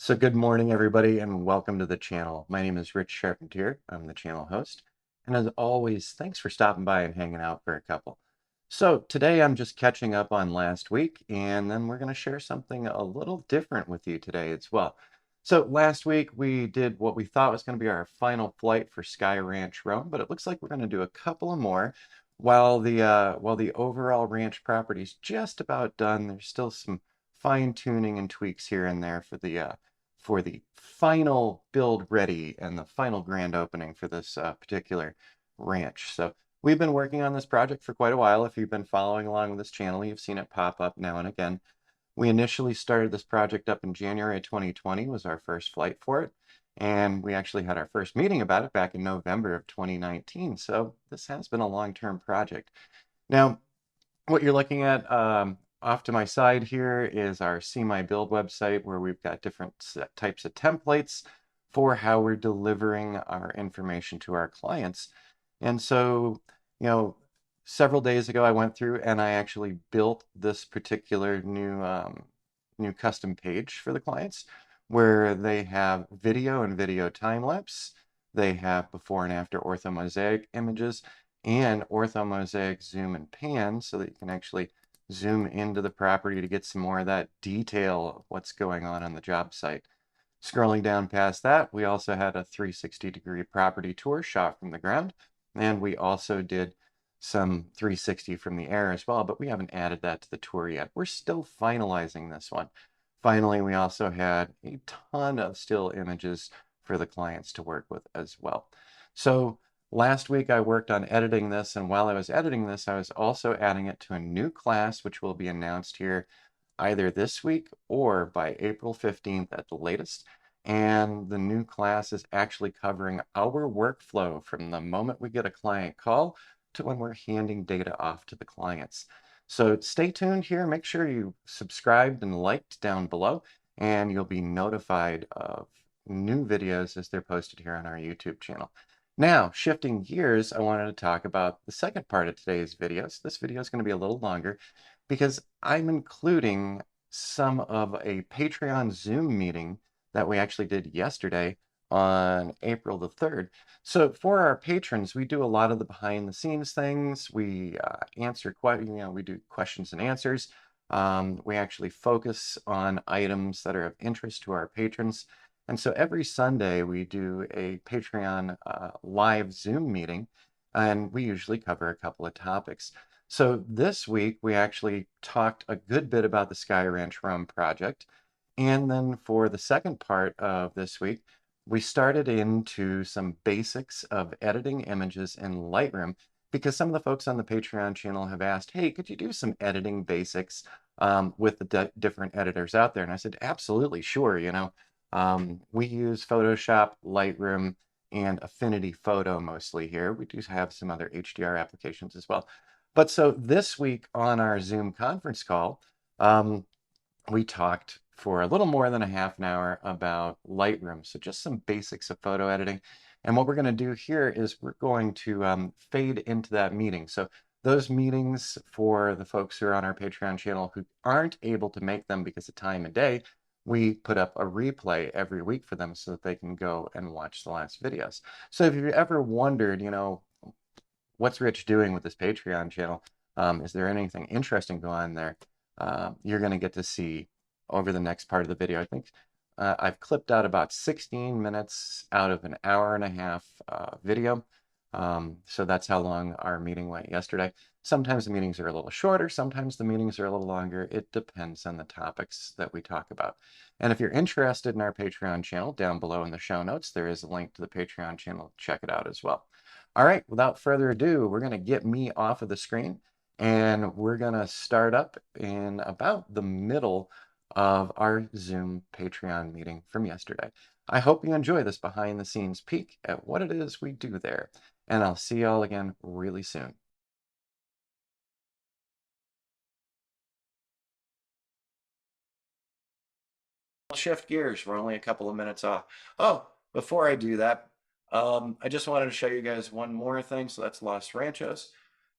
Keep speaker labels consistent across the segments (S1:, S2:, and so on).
S1: So good morning, everybody, and welcome to the channel. My name is Rich Charpentier. I'm the channel host. And as always, thanks for stopping by and hanging out for a couple. So today I'm just catching up on last week, and then we're going to share something a little different with you today as well. So last week we did what we thought was going to be our final flight for Sky Ranch Rome, but it looks like we're going to do a couple of more. While the overall ranch property is just about done, there's still some fine tuning and tweaks here and there for the final build ready and the final grand opening for this particular ranch. So we've been working on this project for quite a while. If you've been following along with this channel, you've seen it pop up now and again. We initially started this project up in January 2020 was our first flight for it. And we actually had our first meeting about it back in November of 2019. So this has been a long-term project. Now, what you're looking at off to my side here is our See My Build website, where we've got different types of templates for how we're delivering our information to our clients. And so, several days ago I went through and I actually built this particular new custom page for the clients, where they have video and video time lapse. They have before and after orthomosaic images and orthomosaic zoom and pan, so that you can actually zoom into the property to get some more of that detail of what's going on the job site. Scrolling down past that, we also had a 360-degree property tour shot from the ground, and we also did some 360 from the air as well, but we haven't added that to the tour yet. We're still finalizing this one. Finally, we also had a ton of still images for the clients to work with as well. So last week I worked on editing this, and while I was editing this, I was also adding it to a new class, which will be announced here either this week or by April 15th at the latest. And the new class is actually covering our workflow from the moment we get a client call to when we're handing data off to the clients. So stay tuned here. Make sure you subscribed and liked down below, and you'll be notified of new videos as they're posted here on our YouTube channel. Now, shifting gears, I wanted to talk about the second part of today's video. So this video is going to be a little longer because I'm including some of a Patreon Zoom meeting that we actually did yesterday on April the 3rd. So for our patrons, we do a lot of the behind the scenes things. We we do questions and answers. We actually focus on items that are of interest to our patrons. And so every Sunday we do a Patreon live Zoom meeting, and we usually cover a couple of topics. So this week we actually talked a good bit about the Sky Ranch Rome project. And then for the second part of this week, we started into some basics of editing images in Lightroom, because some of the folks on the Patreon channel have asked, hey, could you do some editing basics with the different editors out there? And I said, absolutely, sure. We use Photoshop, Lightroom, and Affinity Photo mostly here. We do have some other HDR applications as well. But so this week on our Zoom conference call, we talked for a little more than a half an hour about Lightroom. So just some basics of photo editing. And what we're going to do here is we're going to fade into that meeting. So those meetings, for the folks who are on our Patreon channel who aren't able to make them because of time of day, we put up a replay every week for them so that they can go and watch the last videos. So if you've ever wondered, what's Rich doing with this Patreon channel? Is there anything interesting going on there? You're going to get to see over the next part of the video. I think I've clipped out about 16 minutes out of an hour and a half video. So that's how long our meeting went yesterday. Sometimes the meetings are a little shorter, sometimes the meetings are a little longer. It depends on the topics that we talk about. And if you're interested in our Patreon channel, down below in the show notes, there is a link to the Patreon channel. Check it out as well. All right, without further ado, we're going to get me off of the screen, and we're going to start up in about the middle of our Zoom Patreon meeting from yesterday. I hope you enjoy this behind the scenes peek at what it is we do there. And I'll see y'all again really soon. Shift gears. We're only a couple of minutes off. Oh, before I do that, I just wanted to show you guys one more thing. So that's Los Ranchos.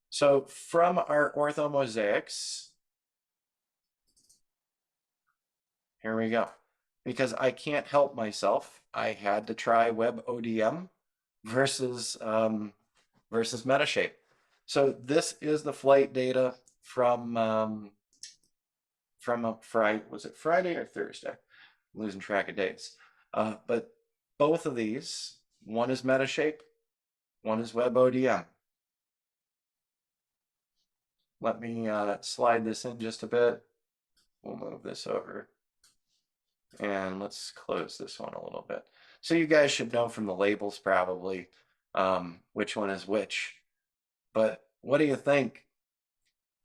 S1: So from our orthomosaics, here we go. because I can't help myself. I had to try WebODM versus versus Metashape. So this is the flight data from a Friday. Was it Friday or Thursday? I'm losing track of days. But both of these, one is Metashape, one is WebODM. Let me slide this in just a bit. We'll move this over. And let's close this one a little bit. So you guys should know from the labels probably which one is which. But what do you think?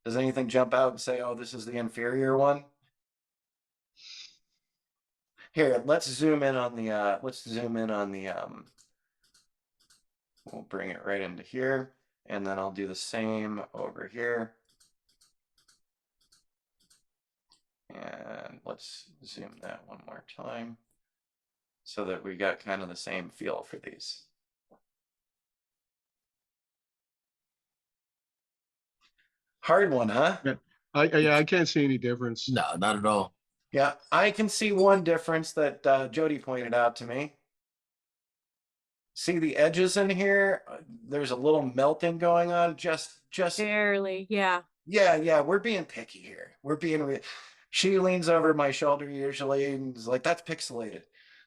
S1: Does anything jump out and say, oh, this is the inferior one? Here, let's zoom in on the we'll bring it right into here, and then I'll do the same over here. And let's zoom that one more time so that we got kind of the same feel for these. Hard one, huh?
S2: Yeah, I can't see any difference.
S3: No, not at all.
S1: Yeah, I can see one difference that Jody pointed out to me. See the edges in here? There's a little melting going on. Just
S4: Barely, yeah.
S1: yeah. We're being picky here. She leans over my shoulder usually and is like, "That's pixelated."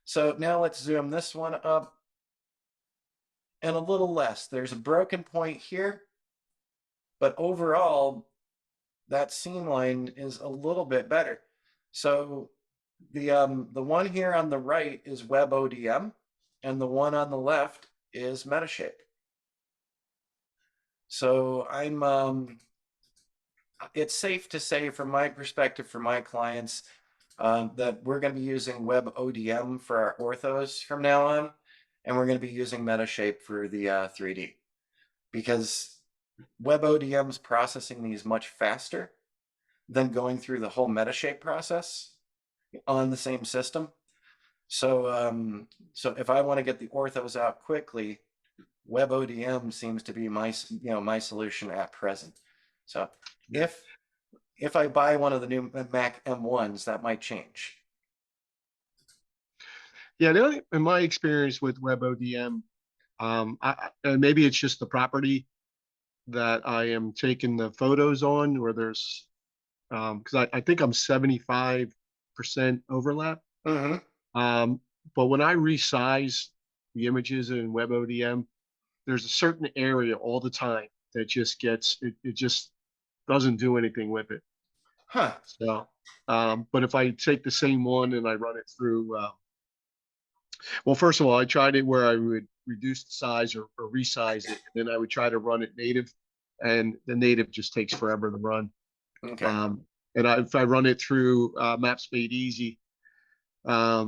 S1: So now let's zoom this one up and a little less. There's a broken point here, but overall, that seam line is a little bit better. So the one here on the right is WebODM, and the one on the left is Metashape. So it's safe to say from my perspective, for my clients, that we're going to be using WebODM for our orthos from now on, and we're going to be using Metashape for the 3D, because WebODM is processing these much faster than going through the whole Metashape process on the same system. So so if I want to get the orthos out quickly, WebODM seems to be my my solution at present. So if I buy one of the new Mac M1s, that might change.
S2: Yeah, in my experience with WebODM, and maybe it's just the property that I am taking the photos on, where there's because I think I'm 75% overlap.
S1: Mm-hmm.
S2: But when I resize the images in WebODM, there's a certain area all the time that just gets it just doesn't do anything with it.
S1: Huh.
S2: So, but if I take the same one and I run it through, well, first of all, I tried it where I would reduce the size or resize it, and then I would try to run it native, and the native just takes forever to run.
S1: Okay.
S2: And if I run it through Maps Made Easy, I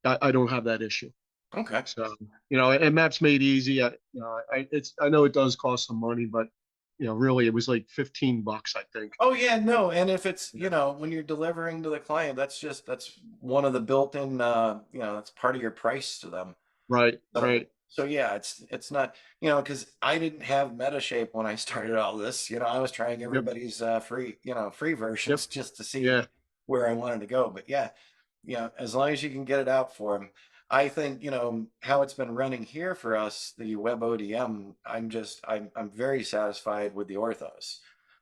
S2: don't have that issue.
S1: Okay.
S2: So, and Maps Made Easy, I know it does cost some money, but really it was like $15, I think.
S1: Oh yeah, no, and if it's, when you're delivering to the client, that's one of the built-in, that's part of your price to them.
S2: Right,
S1: So,
S2: right.
S1: so yeah, it's not, because I didn't have Metashape when I started all this. I was trying everybody's free versions
S2: Yep.
S1: just to see
S2: Yeah.
S1: where I wanted to go. But yeah, as long as you can get it out for them. I think, how it's been running here for us, the WebODM, I'm very satisfied with the orthos.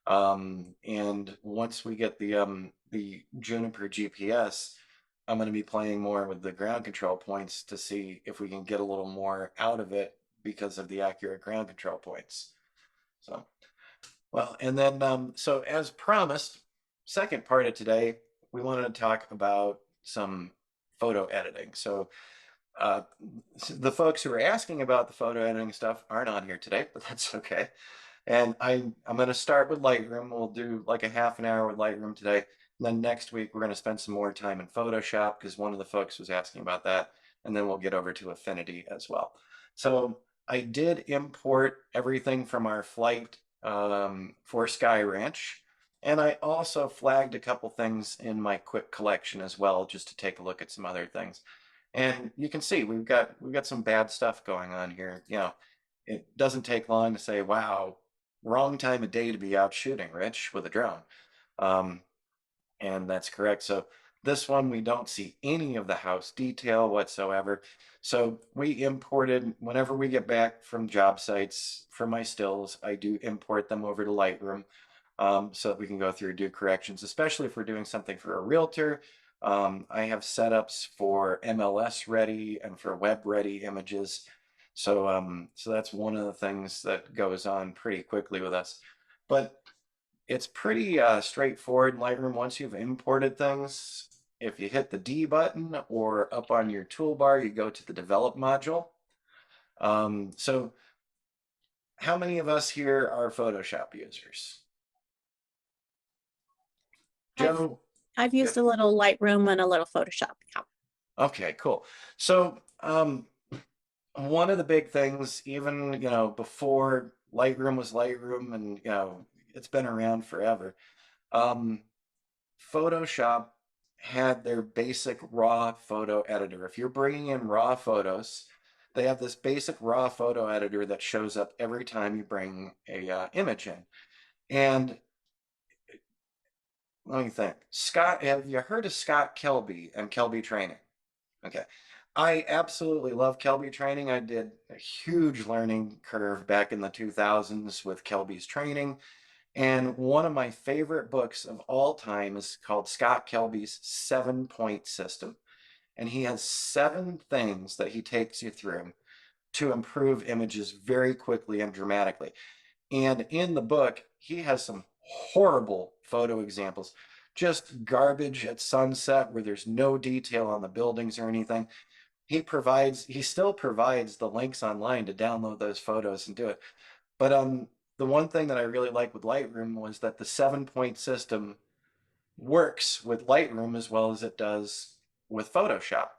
S1: And once we get the Juniper GPS, I'm going to be playing more with the ground control points to see if we can get a little more out of it because of the accurate ground control points. So, well, and then, so as promised, second part of today, we wanted to talk about some photo editing. So, the folks who are asking about the photo editing stuff aren't on here today, but that's okay. And I'm going to start with Lightroom. We'll do like a half an hour with Lightroom today. And then next week, we're going to spend some more time in Photoshop because one of the folks was asking about that. And then we'll get over to Affinity as well. So I did import everything from our flight for Sky Ranch. And I also flagged a couple things in my quick collection as well, just to take a look at some other things. And you can see we've got some bad stuff going on here. It doesn't take long to say, wow, wrong time of day to be out shooting, Rich, with a drone. And that's correct. So This one, we don't see any of the house detail whatsoever. So we imported, whenever we get back from job sites for my stills, I do import them over to Lightroom, so that we can go through and do corrections, especially if we're doing something for a realtor. I have setups for MLS ready and for web ready images. So that's one of the things that goes on pretty quickly with us. But it's pretty straightforward in Lightroom once you've imported things. If you hit the D button or up on your toolbar, you go to the develop module. So how many of us here are Photoshop users?
S4: I've
S1: Joe?
S4: I've
S1: Yeah.
S4: used a little Lightroom and a little Photoshop. Yeah.
S1: Okay, cool. So one of the big things, even before Lightroom was Lightroom, and it's been around forever. Um, Photoshop had their basic raw photo editor. If you're bringing in raw photos, they have this basic raw photo editor that shows up every time you bring a image in. And let me think. Scott, have you heard of Scott Kelby and Kelby Training? Okay. I absolutely love Kelby Training. I did a huge learning curve back in the 2000s with Kelby's training. And one of my favorite books of all time is called Scott Kelby's 7-Point System. And he has 7 things that he takes you through to improve images very quickly and dramatically. And in the book, he has some horrible photo examples, just garbage at sunset where there's no detail on the buildings or anything. He still provides the links online to download those photos and do it. But the one thing that I really like with Lightroom was that the 7-point system works with Lightroom as well as it does with Photoshop.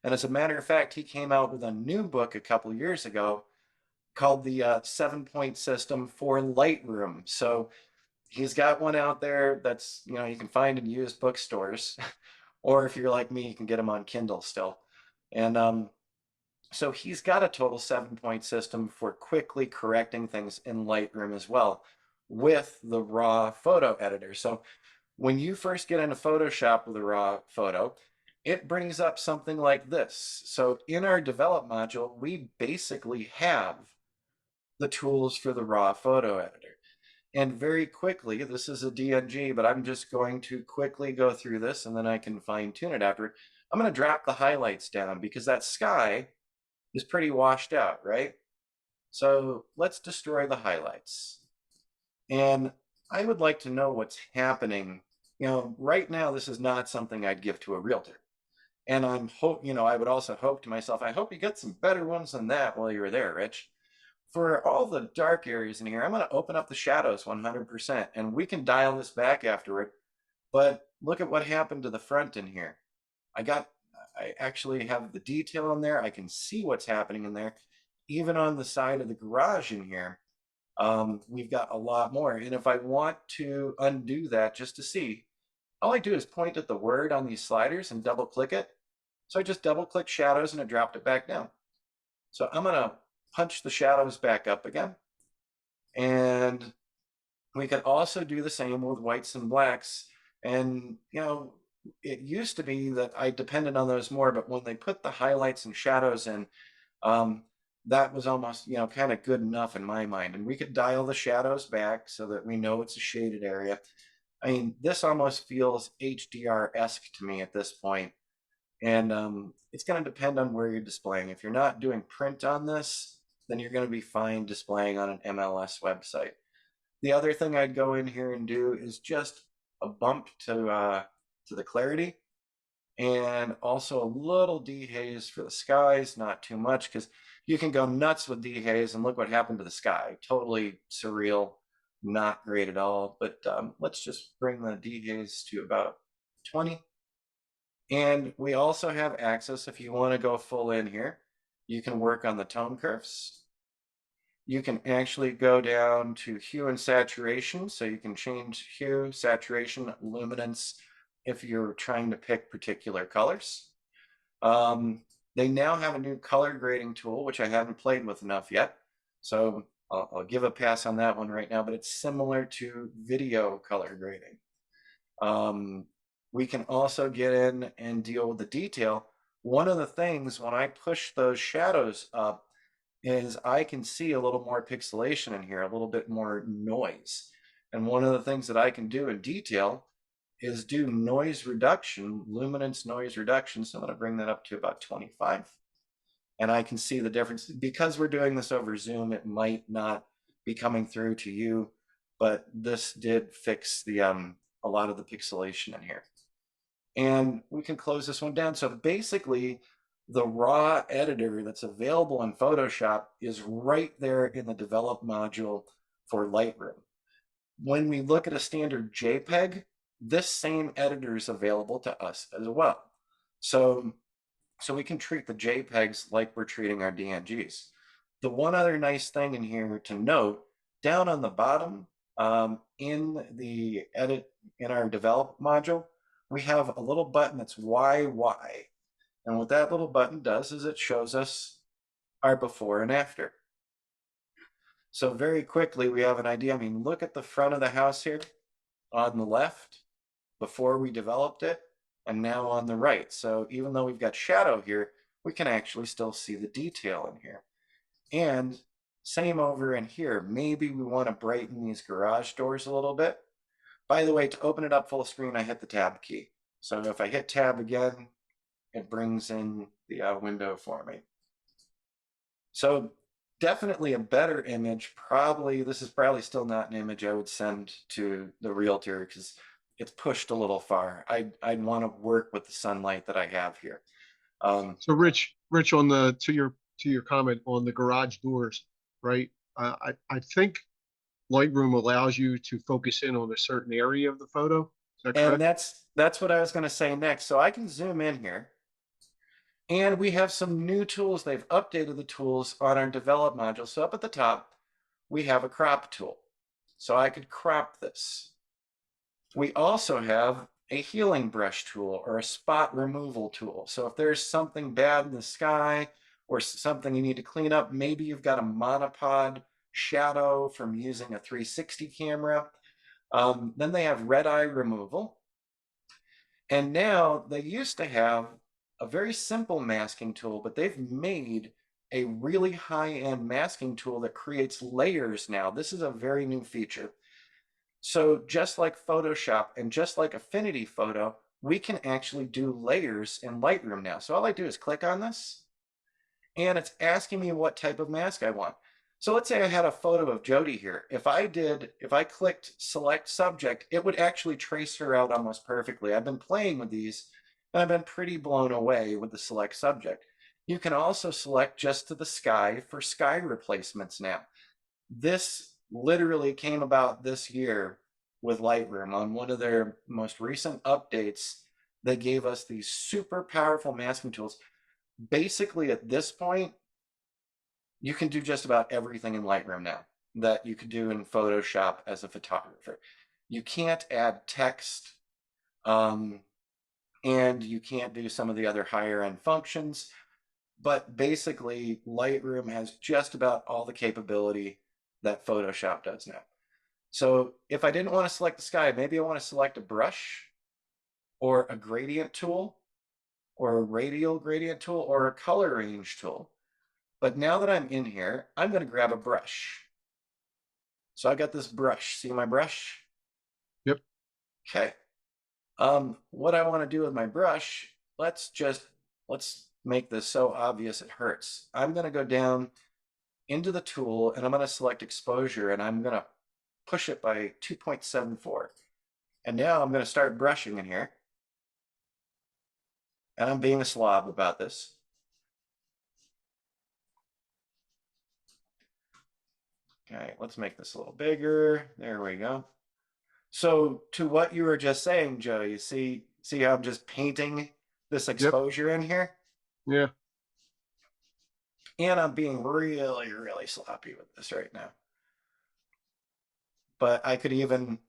S1: And as a matter of fact, he came out with a new book a couple years ago called the 7-point system for Lightroom. So he's got one out there that's, you can find in used bookstores, or if you're like me, you can get them on Kindle still. And so he's got a total 7-point system for quickly correcting things in Lightroom as well with the raw photo editor. So when you first get into Photoshop with a raw photo, it brings up something like this. So in our develop module, we basically have the tools for the raw photo editor. And very quickly, this is a DNG, but I'm just going to quickly go through this and then I can fine tune it after. I'm going to drop the highlights down because that sky is pretty washed out, right? So let's destroy the highlights. And I would like to know what's happening. Right now, this is not something I'd give to a realtor. And I would also hope to myself, I hope you get some better ones than that while you were there, Rich. For all the dark areas in here, I'm going to open up the shadows 100%, and we can dial this back afterward. But look at what happened to the front in here. I actually have the detail in there. I can see what's happening in there. Even on the side of the garage in here, we've got a lot more. And if I want to undo that just to see, all I do is point at the word on these sliders and double click it. So I just double click shadows and it dropped it back down. So I'm going to punch the shadows back up again. And we can also do the same with whites and blacks. And, it used to be that I depended on those more, but when they put the highlights and shadows in, um, that was almost, kind of good enough in my mind. And we could dial the shadows back so that we know it's a shaded area. I mean, this almost feels HDR-esque to me at this point. And it's going to depend on where you're displaying. If you're not doing print on this, then you're going to be fine displaying on an MLS website. The other thing I'd go in here and do is just a bump to the clarity, and also a little dehaze for the skies, not too much, because you can go nuts with dehaze and look what happened to the sky. Totally surreal, not great at all. But let's just bring the dehaze to about 20. And we also have access, if you want to go full in here, you can work on the tone curves. You can actually go down to hue and saturation. So you can change hue, saturation, luminance if you're trying to pick particular colors. They now have a new color grading tool, which I haven't played with enough yet. So I'll give a pass on that one right now, but it's similar to video color grading. We can also get in and deal with the detail. One of the things when I push those shadows up is I can see a little more pixelation in here, a little bit more noise. And one of the things that I can do in detail is do noise reduction, luminance noise reduction. So I'm going to bring that up to about 25. And I can see the difference. Because we're doing this over Zoom, it might not be coming through to you, but this did fix the a lot of the pixelation in here. And we can close this one down. So basically, the raw editor that's available in Photoshop is right there in the develop module for Lightroom. When we look at a standard JPEG, this same editor is available to us as well. So we can treat the JPEGs like we're treating our DNGs. The one other nice thing in here to note, down on the bottom, in the edit, in our develop module, we have a little button that's YY. And what that little button does is it shows us our before and after. So very quickly, we have an idea. I mean, look at the front of the house here on the left before we developed it, and now on the right. So even though we've got shadow here, we can actually still see the detail in here. And same over in here. Maybe we want to brighten these garage doors a little bit. By the way, to open it up full screen, I hit the tab key. So if I hit tab again, it brings in the window for me. So definitely a better image. Probably, this is probably still not an image I would send to the realtor because it's pushed a little far. I'd want to work with the sunlight that I have here.
S2: So Rich, on the to your comment on the garage doors, right? I think Lightroom allows you to focus in on a certain area of the photo. Is that
S1: And
S2: correct?
S1: that's what I was going to say next. So I can zoom in here. And we have some new tools. They've updated the tools on our develop module. So up at the top, we have a crop tool. So I could crop this. We also have a healing brush tool or a spot removal tool. So if there's something bad in the sky or something you need to clean up, maybe you've got a monopod shadow from using a 360 camera. Then they have red eye removal. And now they used to have a very simple masking tool, but they've made a really high-end masking tool that creates layers now. This is a very new feature. So just like Photoshop and just like Affinity Photo, we can actually do layers in Lightroom now. So all I do is click on this, and it's asking me what type of mask I want. So let's say I had a photo of Jody here. If I clicked select subject, it would actually trace her out almost perfectly. I've been playing with these and I've been pretty blown away with the select subject. You can also select just to the sky for sky replacements now. This literally came about this year with Lightroom. On one of their most recent updates, they gave us these super powerful masking tools. Basically, at this point, you can do just about everything in Lightroom now that you could do in Photoshop as a photographer. You can't add text, and you can't do some of the other higher end functions, but basically Lightroom has just about all the capability that Photoshop does now. So if I didn't want to select the sky, maybe I want to select a brush or a gradient tool or a radial gradient tool or a color range tool. But now that I'm in here, I'm going to grab a brush. So I got this brush. See my brush?
S2: Yep.
S1: Okay. What I want to do with my brush, let's make this so obvious it hurts. I'm going to go down into the tool and I'm going to select exposure and I'm going to push it by 2.74. And now I'm going to start brushing in here. And I'm being a slob about this. Okay, let's make this a little bigger. There we go. So to what you were just saying, Joe, you see how I'm just painting this
S2: Yep.
S1: exposure in here?
S2: Yeah.
S1: And I'm being really, really sloppy with this right now. But I could even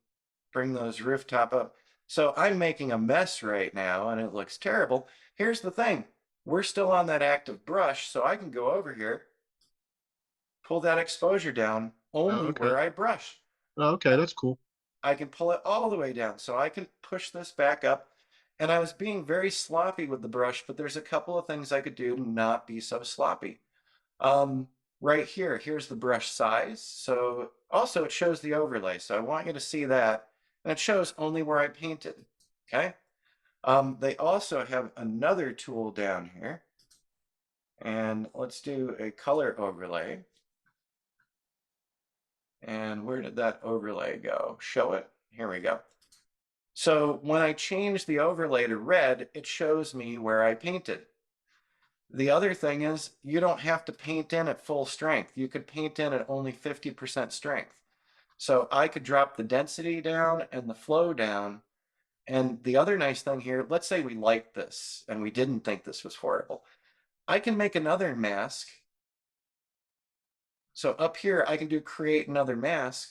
S1: bring those rooftop up. So I'm making a mess right now and it looks terrible. Here's the thing. We're still on that active brush, so I can go over here, pull that exposure down
S2: Oh,
S1: only
S2: okay.
S1: where I brush.
S2: Oh, okay, that's cool.
S1: I can pull it all the way down. So I can push this back up And I was being very sloppy with the brush, but there's a couple of things I could do to not be so sloppy. Um, right here, here's the brush size. So also it shows the overlay. So I want you to see that. And it shows only where I painted. Okay. They also have another tool down here. And let's do a color overlay. And where did that overlay go? Show it. Here we go. So when I change the overlay to red, it shows me where I painted. The other thing is you don't have to paint in at full strength. You could paint in at only 50% strength. So I could drop the density down and the flow down. And the other nice thing here, let's say we liked this and we didn't think this was horrible. I can make another mask. So up here, I can do create another mask.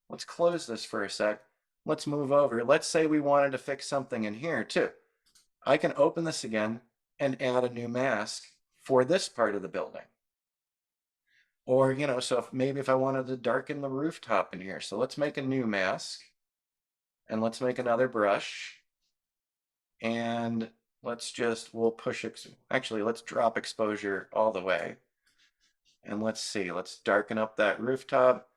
S1: Let's close this for a sec. Let's move over. Let's say we wanted to fix something in here too. I can open this again and add a new mask for this part of the building. Or, you know, so maybe if I wanted to darken the rooftop in here. So let's make a new mask and let's make another brush. And we'll push, actually, let's drop exposure all the way. And let's see, let's darken up that rooftop.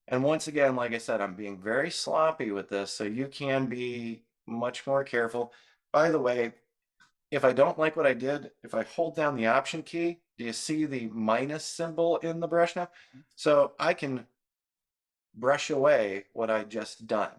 S1: And once again, like I said, I'm being very sloppy with this, so you can be much more careful. By the way, if I don't like what I did, if I hold down the Option key, do you see the minus symbol in the brush now? So I can brush away what I just done.